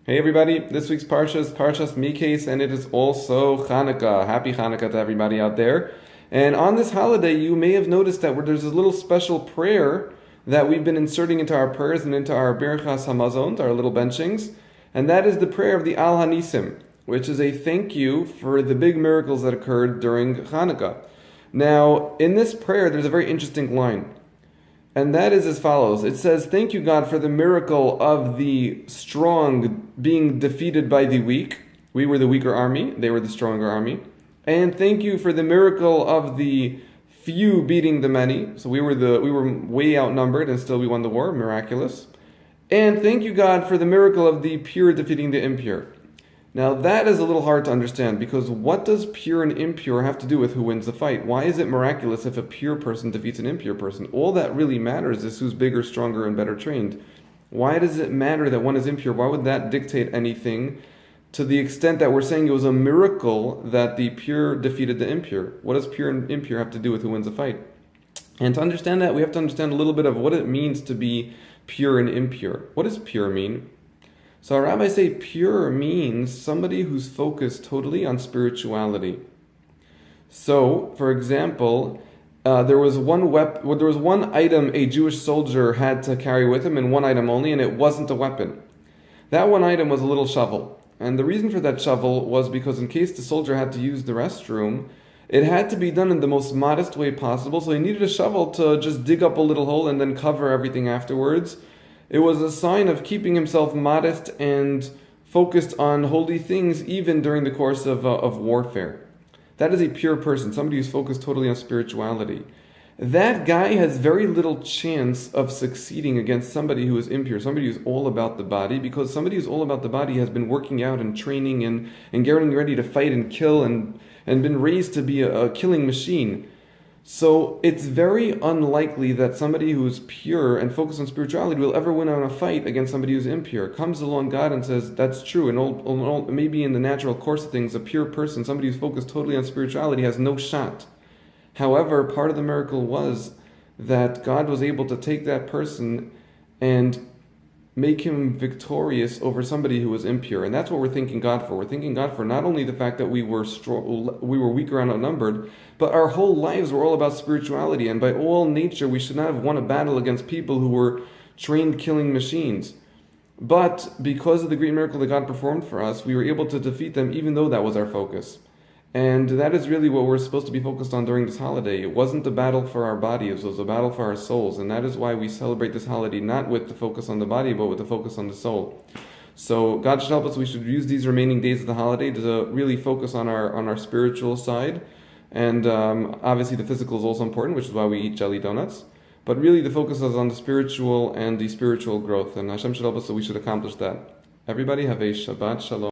Hey everybody, this week's Parsha is Parshas Mikeitz, and it is also Hanukkah. Happy Hanukkah to everybody out there. And on this holiday, you may have noticed that there's a little special prayer that we've been inserting into our prayers and into our Birchas Hamazon, our little benchings, and that is the prayer of the Al Hanisim, which is a thank you for the big miracles that occurred during Hanukkah. Now, in this prayer, there's a very interesting line. And that is as follows. It says, "Thank you, God, for the miracle of the strong being defeated by the weak. We were the weaker army, they were the stronger army. And thank you for the miracle of the few beating the many. So we were way outnumbered and still we won the war, miraculous. And thank you, God, for the miracle of the pure defeating the impure." Now that is a little hard to understand, because what does pure and impure have to do with who wins the fight? Why is it miraculous if a pure person defeats an impure person? All that really matters is who's bigger, stronger, and better trained. Why does it matter that one is impure? Why would that dictate anything to the extent that we're saying it was a miracle that the pure defeated the impure? What does pure and impure have to do with who wins the fight? And to understand that, we have to understand a little bit of what it means to be pure and impure. What does pure mean? So our rabbis say pure means somebody who's focused totally on spirituality. So, for example, there was one item a Jewish soldier had to carry with him, and one item only, and it wasn't a weapon. That one item was a little shovel. And the reason for that shovel was because in case the soldier had to use the restroom, it had to be done in the most modest way possible, so he needed a shovel to just dig up a little hole and then cover everything afterwards. It was a sign of keeping himself modest and focused on holy things even during the course of warfare. That is a pure person, somebody who's focused totally on spirituality. That guy has very little chance of succeeding against somebody who is impure, somebody who's all about the body, because somebody who's all about the body has been working out and training and getting ready to fight and kill and been raised to be a killing machine. So it's very unlikely that somebody who's pure and focused on spirituality will ever win on a fight against somebody who's impure. Comes along God and says, that's true. And maybe in the natural course of things, a pure person, somebody who's focused totally on spirituality, has no shot. However, part of the miracle was that God was able to take that person and make him victorious over somebody who was impure. And that's what we're thanking God for. We're thanking God for not only the fact that we were weaker and outnumbered, but our whole lives were all about spirituality. And by all nature, we should not have won a battle against people who were trained killing machines. But because of the great miracle that God performed for us, we were able to defeat them, even though that was our focus. And that is really what we're supposed to be focused on during this holiday. It wasn't a battle for our bodies, it was a battle for our souls. And that is why we celebrate this holiday, not with the focus on the body, but with the focus on the soul. So God should help us. We should use these remaining days of the holiday to really focus on our spiritual side. And obviously the physical is also important, which is why we eat jelly donuts. But really the focus is on the spiritual and the spiritual growth. And Hashem should help us, so we should accomplish that. Everybody have a Shabbat Shalom.